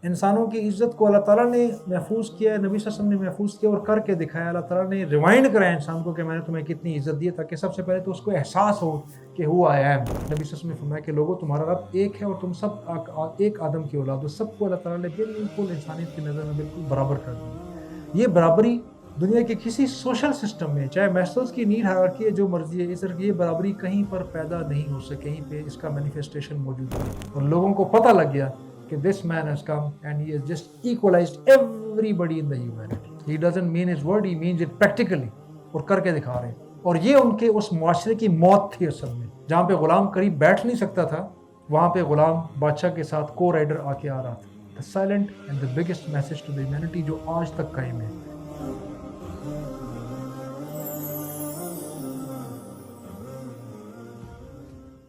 انسانوں کی عزت کو اللہ تعالیٰ نے محفوظ کیا ہے، نبی صلی اللہ علیہ وسلم نے محفوظ کیا اور کر کے دکھایا۔ اللہ تعالیٰ نے ریمائنڈ کرایا انسان کو کہ میں نے تمہیں کتنی عزت دی ہے، تاکہ سب سے پہلے تو اس کو احساس ہو کہ ہو آئی ایم۔ نبی صلی اللہ علیہ وسلم نے فرمایا کہ لوگوں تمہارا رب ایک ہے اور تم سب ایک آدم کی اولاد ہو۔ سب کو اللہ تعالیٰ نے بالکل انسانیت کی نظر میں بالکل برابر کر دیا۔ یہ برابری دنیا کے کسی سوشل سسٹم میں، چاہے میسلز کی نیڈ ہائرارکی ہے، جو مرضی ہے، اس طرح کی یہ برابری کہیں پر پیدا نہیں ہو سکے، کہیں پہ اس کا مینیفیسٹیشن موجود ہے۔ اور لوگوں کو پتہ لگ گیا کہ this man has come and he has just equalized everybody in the humanity. He doesn't mean his word, he means it practically، اور کر کے دکھا رہے ہیں۔ اور یہ ان کے اس معاشرے کی موت تھی اصل میں، جہاں پہ غلام قریب بیٹھ نہیں سکتا تھا، وہاں پہ غلام بادشاہ کے ساتھ کو رائڈر آ کے آ رہا تھا۔ The silent and the biggest message to the humanity جو آج تک قائم ہے۔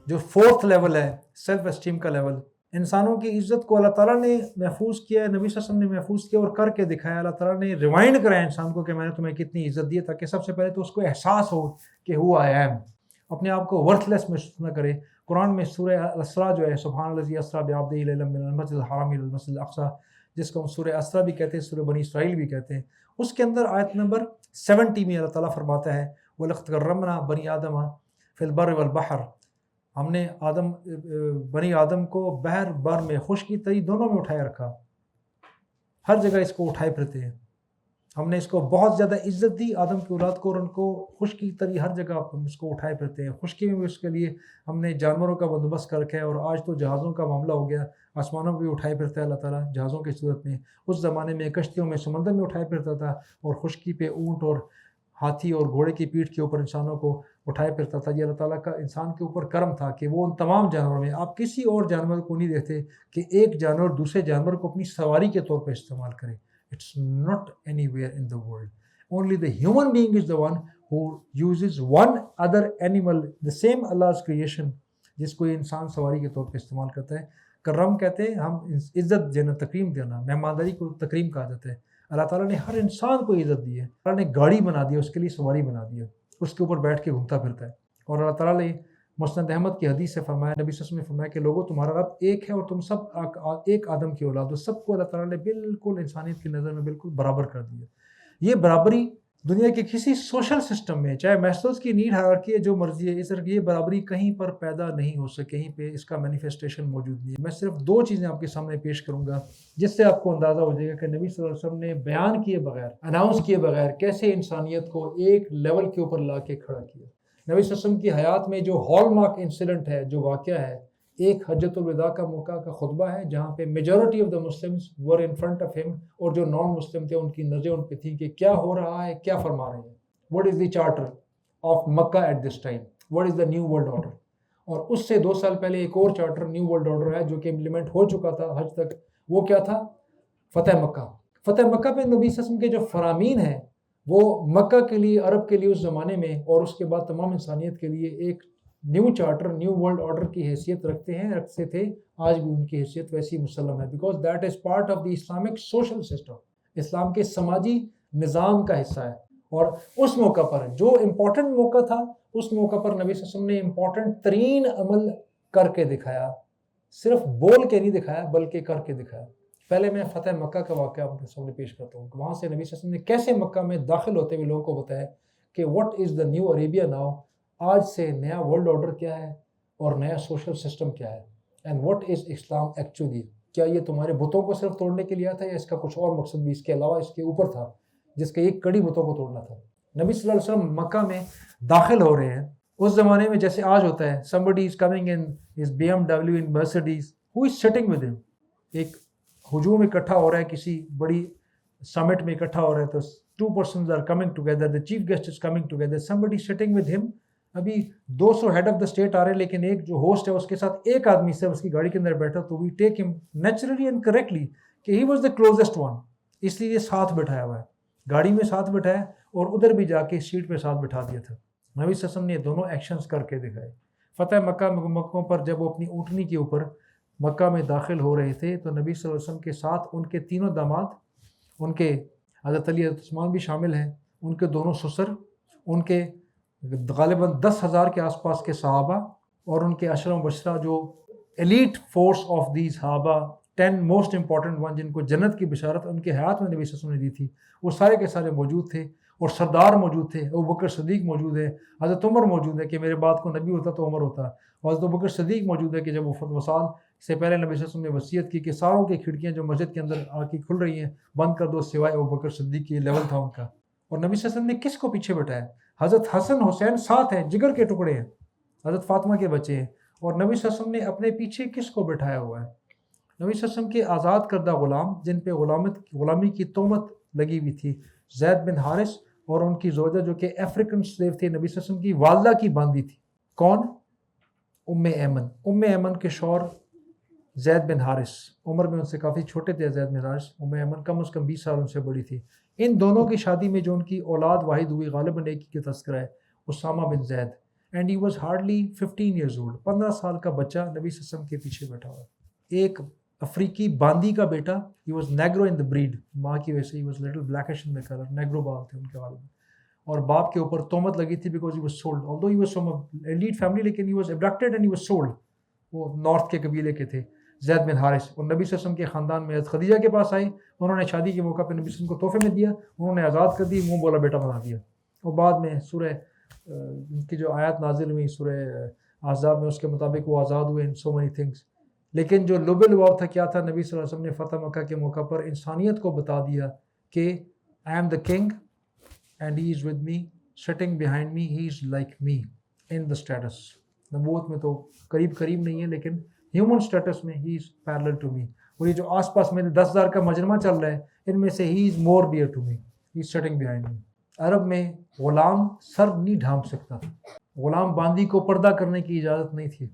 جو فورتھ لیول ہے سیلف اسٹیم کا لیول، انسانوں کی عزت کو اللہ تعالیٰ نے محفوظ کیا ہے، نبی صلی اللہ علیہ وسلم نے محفوظ کیا اور کر کے دکھایا۔ اللہ تعالیٰ نے ریمائنڈ کرایا انسان کو کہ میں نے تمہیں کتنی عزت دی ہے، تاکہ سب سے پہلے تو اس کو احساس ہو کہ ہو آئی ایم، اپنے آپ کو ورتھ لیس محسوس نہ کرے۔ قرآن میں سورہ اسراء جو ہے، سبحان الذی اسریٰ بعبدہ لیلا من المسجد الحرام الی المسجد الاقصیٰ، جس کو ہم سورہ اسراء بھی کہتے ہیں، سورہ بنی اسرائیل بھی کہتے ہیں، اس کے اندر آیت نمبر 70 میں اللہ تعالیٰ فرماتا ہے وَلَقَدْ كَرَّمْنَا بَنِي آدَمَ فِي الْبَرِّ وَالْبَحْرِ، ہم نے بنی آدم کو بحر بر میں، خشکی تری دونوں میں اٹھائے رکھا، ہر جگہ اس کو اٹھائے پھرتے ہیں۔ ہم نے اس کو بہت زیادہ عزت دی آدم کی اولاد کو، اور ان کو خشکی تری ہر جگہ ہم اس کو اٹھائے پھرتے ہیں۔ خشکی میں بھی اس کے لیے ہم نے جانوروں کا بندوبست کر رکھا ہے، اور آج تو جہازوں کا معاملہ ہو گیا، آسمانوں پہ بھی اٹھائے پھرتا ہے اللہ تعالیٰ جہازوں کی صورت میں۔ اس زمانے میں کشتیوں میں سمندر میں اٹھائے پھرتا تھا، اور خشکی پہ اونٹ اور ہاتھی اور گھوڑے کی پیٹھ کے اوپر انسانوں کو اٹھائے پھرتا تھا۔ یہ اللہ تعالیٰ کا انسان کے اوپر کرم تھا کہ وہ ان تمام جانوروں میں، آپ کسی اور جانور کو نہیں دیکھتے کہ ایک جانور دوسرے جانور کو اپنی سواری کے طور پہ استعمال کرے۔ It's not anywhere in the world. Only the human being is the one who uses one other animal, the same Allah's creation، جس کو یہ انسان سواری کے طور پہ استعمال کرتا ہے۔ کرم کہتے ہیں ہم عزت دینا، تکریم دینا، مہمانداری کو تکریم کہا جاتا ہے۔ اللہ تعالیٰ نے ہر انسان کو عزت دی ہے، اللہ نے گاڑی بنا دی ہے، اس کے لیے سواری بنا دی ہے، اس کے اوپر بیٹھ کے گھومتا پھرتا ہے۔ اور اللہ تعالیٰ نے مسند احمد کی حدیث سے فرمایا، نبی صلی اللہ علیہ وسلم نے فرمایا کہ لوگوں تمہارا رب ایک ہے اور تم سب ایک آدم کی اولاد ہو۔ سب کو اللہ تعالیٰ نے بالکل انسانیت کی نظر میں بالکل برابر کر دیا۔ یہ برابری دنیا کے کسی سوشل سسٹم میں، چاہے میسلز کی نیڈ ہائرارکی ہے، جو مرضی ہے، اس طرح کی یہ برابری کہیں پر پیدا نہیں ہو سکے، کہیں پہ اس کا مینیفیسٹیشن موجود نہیں ہے۔ میں صرف 2 چیزیں آپ کے سامنے پیش کروں گا، جس سے آپ کو اندازہ ہو جائے گا کہ نبی صلی اللہ علیہ وسلم نے بیان کیے بغیر، اناؤنس کیے بغیر کیسے انسانیت کو ایک لیول کے اوپر لا کے کھڑا کیا۔ نبی صلی اللہ علیہ وسلم کی حیات میں جو ہال مارک انسیڈنٹ ہے، جو واقعہ ہے، ایک حجۃ الوداع کا موقع کا خطبہ ہے، جہاں پہ majority of the Muslims were in front of ہم، اور جو نان مسلم تھے ان کی نظریں ان پہ تھیں کہ کیا ہو رہا ہے، کیا فرما رہے ہیں۔ What is the charter of Makkah at this time? What is the new world order؟ اور اس سے 2 سال پہلے ایک اور چارٹر نیو ورلڈ آرڈر ہے جو کہ امپلیمنٹ ہو چکا تھا حج تک۔ وہ کیا تھا؟ فتح مکہ۔ فتح مکہ پہ نبی صلی اللہ علیہ وسلم کے جو فرامین ہیں، وہ مکہ کے لیے، عرب کے لیے اس زمانے میں، اور اس کے بعد تمام انسانیت کے لیے ایک new charter, new world order کی حیثیت رکھتے تھے۔ آج بھی ان کی حیثیت ویسی مسلم ہے، because that is part of the Islamic social system, Islam کے سماجی نظام کا حصہ ہے۔ اور اس موقع پر جو امپورٹنٹ موقع تھا، اس موقع پر نبی صلی اللہ علیہ وسلم نے امپورٹنٹ ترین عمل کر کے دکھایا، صرف بول کے نہیں دکھایا بلکہ کر کے دکھایا۔ پہلے میں فتح مکہ کا واقعہ آپ کے سامنے پیش کرتا ہوں، وہاں سے نبی صلی اللہ علیہ وسلم نے کیسے مکہ میں داخل ہوتے ہوئے لوگوں کو بتایا کہ what is the new Arabia now, آج سے نیا ورلڈ آرڈر کیا ہے اور نیا سوشل سسٹم کیا ہے، and what is Islam actually. کیا یہ تمہارے بتوں کو صرف توڑنے کے لیے آیا تھا، یا اس کا کچھ اور مقصد بھی اس کے علاوہ، اس کے اوپر تھا، جس کے ایک کڑی بتوں کو توڑنا تھا۔ نبی صلی اللہ علیہ وسلم مکہ میں داخل ہو رہے ہیں، اس زمانے میں جیسے آج ہوتا ہے، somebody is coming in his BMW in Mercedes, who is sitting with him؟ ایک ہجوم اکٹھا ہو رہا ہے، کسی بڑی سمٹ میں اکٹھا ہو رہا ہے، تو 2 persons are coming together, the chief guest is coming together, somebody sitting with him۔ ابھی 200 ہیڈ آف دا اسٹیٹ آ رہے ہیں، لیکن ایک جو ہوسٹ ہے اس کے ساتھ ایک آدمی سے اس کی گاڑی کے اندر بیٹھا، تو وی ٹیک him نیچرلی اینڈ کریکٹلی کہ he was the closest one، اس لیے یہ ساتھ بٹھایا ہوا ہے، گاڑی میں ساتھ بٹھایا اور ادھر بھی جا کے سیٹ پہ ساتھ بٹھا دیا تھا۔ نبی صلی اللہ علیہ وسلم نے یہ دونوں ایکشنز کر کے دکھائے۔ فتح مکہ پر جب وہ اپنی اونٹنی کے اوپر مکہ میں داخل ہو رہے تھے، تو نبی صلی اللہ علیہ وسلم کے ساتھ ان کے تینوں داماد، ان کے حضرت علی، حضرت عثمان بھی شامل ہیں، ان کے دونوں سسر، ان کے غالباً 10,000 کے آس پاس کے صحابہ، اور ان کے عشرہ مبشرہ جو ایلیٹ فورس آف دی صحابہ 10 موسٹ امپورٹنٹ ون جن کو جنت کی بشارت ان کے حیات میں نبی صلی اللہ علیہ وسلم نے دی تھی، وہ سارے کے سارے موجود تھے، اور سردار موجود تھے، ابوبکر صدیق موجود ہے، حضرت عمر موجود ہے کہ میرے بعد کو نبی ہوتا تو عمر ہوتا، اور حضرت ابوبکر صدیق موجود ہے کہ جب وصال سے پہلے نبی صلی اللہ علیہ وسلم نے وصیت کی کہ ساروں کی کھڑکیاں جو مسجد کے اندر آ کے کھل رہی ہیں بند کر دو سوائے ابوبکر صدیق کی، لیول تھا ان کا۔ اور نبی صلی اللہ علیہ وسلم نے کس کو پیچھے بٹھایا؟ حضرت حسن حسین ساتھ ہیں، جگر کے ٹکڑے ہیں، حضرت فاطمہ کے بچے ہیں، اور نبی صلی اللہ علیہ وسلم نے اپنے پیچھے کس کو بٹھایا ہوا ہے؟ نبی صلی اللہ علیہ وسلم کے آزاد کردہ غلام جن پہ غلامی کی تہمت لگی ہوئی تھی، زید بن حارث اور ان کی زوجہ جو کہ افریقن سلیو تھے، نبی صلی اللہ علیہ وسلم کی والدہ کی باندی تھی، کون؟ ام ایمن۔ ام ایمن کے شوہر زید بن حارث، عمر میں ان سے کافی چھوٹے تھے زید بن حارث، ام ایمن کم از کم 20 سال ان سے بڑی تھی۔ ان دونوں کی شادی میں جو ان کی اولاد واحد ہوئی، غالباً ایک کی تذکرہ ہے، Usama bin Zaid, and he was hardly 15 years old, 15 سال کا بچہ نبی صلی اللہ علیہ وسلم کے پیچھے بیٹھا ہوا ہے۔ ایک افریقی باندی کا بیٹا، he was negro in the breed, ماں کی وجہ سے he was little blackish in the colour, negro بال تھے ان کے والد، اور باپ کے اوپر تہمت لگی تھی because he was sold, although he was from a elite family لیکن he was abducted and he was sold، وہ نارتھ کے قبیلے کے تھے زید بن حارث، اور نبی صلی اللہ علیہ وسلم کے خاندان میں خدیجہ کے پاس آئے، انہوں نے شادی کے موقع پہ نبی صلی اللہ علیہ وسلم کو تحفے میں دیا، انہوں نے آزاد کر دی، منہ بولا بیٹا بنا دیا، اور بعد میں سورہ ان کی جو آیات نازل ہوئی سورہ احزاب میں اس کے مطابق وہ آزاد ہوئے ان سو مینی تھنگس۔ لیکن جو لب لباب تھا کیا تھا؟ نبی صلی اللہ علیہ وسلم نے فتح مکہ کے موقع پر انسانیت کو بتا دیا کہ I am the king and he is with me, sitting behind me, he is like me in the status, نبوت میں تو قریب نہیں ہے لیکن ہیومن اسٹیٹس میں ہی از پیرلل ٹو می، اور یہ جو آس پاس میرے 10,000 کا مجرمہ چل رہا ہے ان میں سے he is more dear to me, he is sitting behind me. عرب میں غلام سر نہیں ڈھانپ سکتا، غلام باندی کو پردہ کرنے کی اجازت نہیں تھی،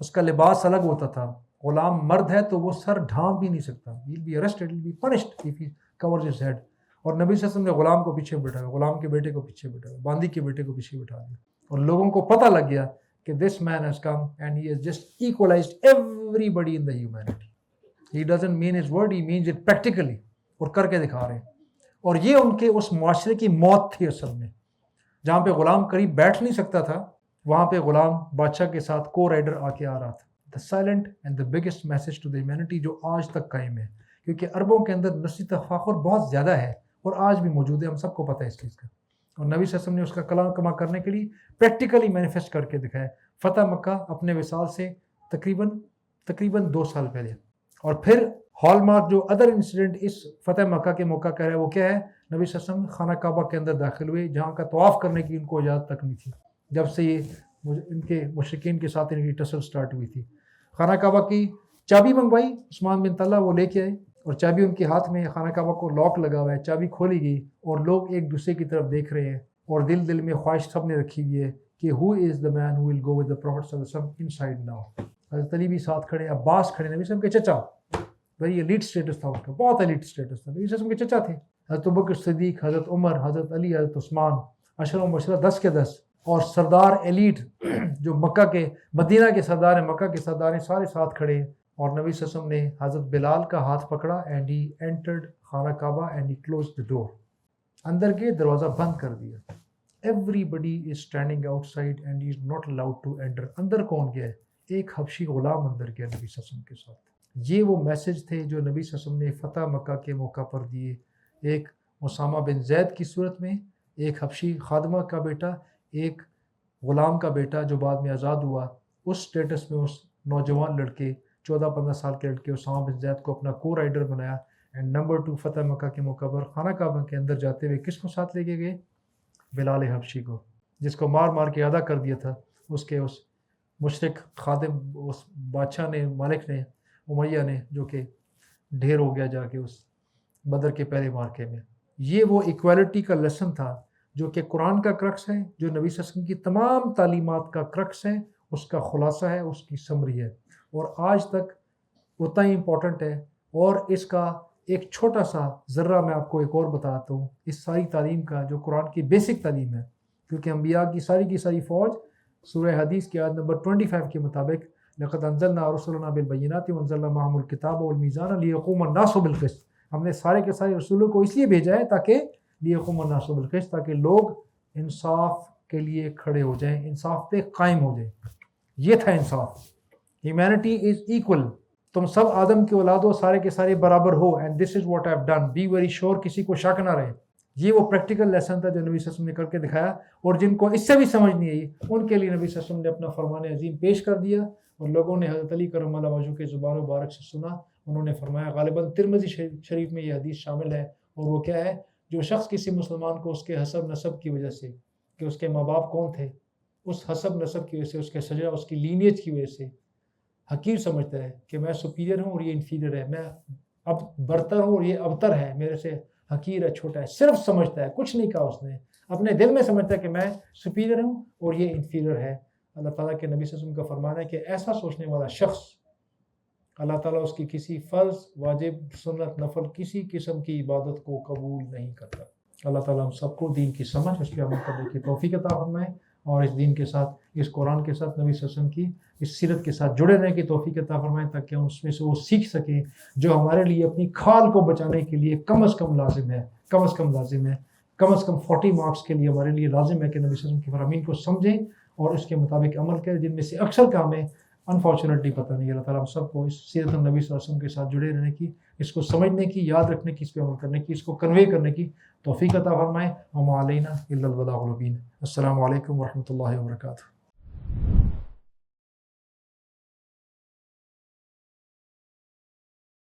اس کا لباس الگ ہوتا تھا، غلام مرد ہے تو وہ سر ڈھانپ بھی نہیں سکتا، he'll be arrested, he'll be punished if he covers his head۔ اور نبی صلی اللہ علیہ وسلم نے غلام کو پیچھے بٹھایا، غلام کے بیٹے کو پیچھے بٹھایا، باندی کے بیٹے کو پیچھے بٹھا دیا، اور لوگوں کو پتہ لگ گیا کہ this man has come and he has just equalized everybody in the humanity. He doesn't mean his word, he means it practically، اور کر کے دکھا رہے ہیں۔ اور یہ ان کے اس معاشرے کی موت تھی اصل میں، جہاں پہ غلام قریب بیٹھ نہیں سکتا تھا وہاں پہ غلام بادشاہ کے ساتھ کو رائڈر آ کے آ رہا تھا۔ The silent and the biggest message to the humanity جو آج تک قائم ہے، کیونکہ عربوں کے اندر نسلی تفاخر بہت زیادہ ہے اور آج بھی موجود ہے، ہم سب کو پتہ ہے اس چیز کا، اور نبی صلی اللہ علیہ وسلم نے اس کا کلام کما کرنے کے لیے پریکٹیکلی مینیفیسٹ کر کے دکھایا۔ فتح مکہ اپنے وصال سے تقریباً 2 سال پہلے، اور پھر ہال مارک جو ادر انسیڈنٹ اس فتح مکہ کے موقع کا ہے وہ کیا ہے؟ نبی صلی اللہ علیہ وسلم خانہ کعبہ کے اندر داخل ہوئے جہاں کا طواف کرنے کی ان کو اجازت تک نہیں تھی، جب سے یہ ان کے مشرکین کے ساتھ ان کی ٹسل سٹارٹ ہوئی تھی۔ خانہ کعبہ کی چابی منگوائی عثمان بن طلحہ، وہ لے کے آئے، اور چابی ان کے ہاتھ میں، خانہ کعبہ کو لاک لگا ہوا ہے، چابی کھولی گئی اور لوگ ایک دوسرے کی طرف دیکھ رہے ہیں، اور دل میں خواہش سب نے رکھی ہوئی ہے کہ ہو از دا مین ہو ول گو ود دا پروفٹ صلی اللہ علیہ وسلم ان سائڈ ناؤ۔ حضرت علی بھی ساتھ کھڑے، عباس کھڑے، نبی صلی اللہ علیہ وسلم کے چچا، ویری ایلیٹ اسٹیٹس تھا اس کا، بہت ایلیٹ اسٹیٹس تھا، نبی صلی اللہ علیہ وسلم کے چچا تھے، حضرت ابوبکر صدیق، حضرت عمر، حضرت علی، حضرت عثمان، عشرہ مبشرہ 10 کے 10، اور سردار ایلیٹ جو مکہ کے، مدینہ کے سردار ہیں، مکہ کے سردار ہیں، سارے ساتھ کھڑے ہیں، اور نبی صلی اللہ علیہ وسلم نے حضرت بلال کا ہاتھ پکڑا اینڈ ہی انٹرڈ خانہ کعبہ اینڈ ہی کلوزڈ دی ڈور، اندر گئے، دروازہ بند کر دیا۔ Every is standing outside and he is not allowed to enter. اندر کون گیا ہے؟ ایک حبشی غلام اندر گیا نبی صلی اللہ علیہ وسلم کے ساتھ۔ یہ وہ میسج تھے جو نبی صلی اللہ علیہ وسلم نے فتح مکہ کے موقع پر دیے، ایک اسامہ بن زید کی صورت میں، ایک حبشی خادمہ کا بیٹا، ایک غلام کا بیٹا جو بعد میں آزاد ہوا، اس سٹیٹس میں اس نوجوان لڑکے 14-15 سال کے لڑکے اسامہ بن زید کو اپنا کو رائڈر بنایا، اینڈ نمبر 2 فتح مکہ کے موقع پر خانہ کعبہ کے اندر جاتے ہوئے کس کو ساتھ لے کے گئے؟ بلال حبشی کو، جس کو مار کے ادا کر دیا تھا اس مشرک خادم، اس بادشاہ نے، مالک نے، امیہ نے، جو کہ ڈھیر ہو گیا جا کے اس بدر کے پہلے مارکے میں۔ یہ وہ ایکویلٹی کا لیسن تھا جو کہ قرآن کا کرکس ہے، جو نبی صلی اللہ علیہ وسلم کی تمام تعلیمات کا کرکس ہے، اس کا خلاصہ ہے، اس کی سمری ہے، اور آج تک اتنا ہی امپورٹنٹ ہے۔ اور اس کا ایک چھوٹا سا ذرہ میں آپ کو ایک اور بتاتا ہوں، اس ساری تعلیم کا جو قرآن کی بیسک تعلیم ہے، کیونکہ انبیاء کی ساری فوج سورہ حدیث کی آیت نمبر 25 کے مطابق لقد انزلنا رسلنا بالبینات وانزلنا معهم الکتاب والمیزان لیقوم الناس بالقسط، ہم نے سارے کے سارے رسولوں کو اس لیے بھیجا ہے تاکہ لیقوم الناس بالقسط، تاکہ لوگ انصاف کے لیے کھڑے ہو جائیں، انصاف پہ قائم ہو جائیں۔ یہ تھا انصاف، ہیومینٹی از ایکول، تم سب آدم کی اولاد ہو، سارے کے سارے برابر ہو، and this is what I have done, be very sure, کسی کو شک نہ رہے۔ یہ وہ پریکٹیکل لیسن تھا جو نبی صلی اللہ علیہ وسلم نے کر کے دکھایا، اور جن کو اس سے بھی سمجھ نہیں آئی ان کے لیے نبی صلی اللہ علیہ وسلم نے اپنا فرمان عظیم پیش کر دیا، اور لوگوں نے حضرت علی کرم اللہ وجہہ کے زبان مبارک سے سنا۔ انہوں نے فرمایا، غالباً ترمذی شریف میں یہ حدیث شامل ہے، اور وہ کیا ہے؟ جو شخص کسی مسلمان کو اس کے حسب نسب کی وجہ سے، کہ اس کے ماں باپ کون تھے، اس حسب نسب کی وجہ سے، اس کے شجرہ، اس کی لینیج کی وجہ سے حقیر سمجھتا ہے کہ میں سپیریئر ہوں اور یہ انفیریئر ہے، میں اب برتر ہوں اور یہ ابتر ہے، میرے سے حقیر ہے، چھوٹا ہے، صرف سمجھتا ہے، کچھ نہیں کہا اس نے، اپنے دل میں سمجھتا ہے کہ میں سپیریئر ہوں اور یہ انفیریئر ہے۔ اللہ تعالیٰ کے نبی صلی اللہ علیہ وسلم کا فرمان ہے کہ ایسا سوچنے والا شخص، اللہ تعالیٰ اس کی کسی فرض، واجب، سنت، نفل، کسی قسم کی عبادت کو قبول نہیں کرتا۔ اللہ تعالیٰ ہم سب کو دین کی سمجھ، اس پہ عمل کرنے کی توفیق عطا فرمائے، اور اس دین کے ساتھ، اس قرآن کے ساتھ، نبی صلی اللہ علیہ وسلم کی اس سیرت کے ساتھ جڑے رہنے کی توفیق عطا فرمائے، تاکہ ہم اس میں سے وہ سیکھ سکیں جو ہمارے لیے اپنی کھال کو بچانے کے لیے کم از کم لازم ہے، کم از کم 40 مارکس کے لیے ہمارے لیے لازم ہے کہ نبی صلی اللہ علیہ وسلم کے فرامین کو سمجھیں اور اس کے مطابق عمل کریں، جن میں سے اکثر کا ہمیں انفارچونیٹلی پتہ نہیں۔ اللہ تعالیٰ ہم سب کو اس سیرت النبی صلی اللہ علیہ وسلم کے ساتھ جڑے رہنے کی، اس کو سمجھنے کی، یاد رکھنے کی، اس پہ عمل کرنے کی، اس کو کنوے کرنے کی توفیق عطا فرمائے۔ وما علینا الا البلاغ المبین۔ السلام علیکم ورحمۃ اللہ وبرکاتہ۔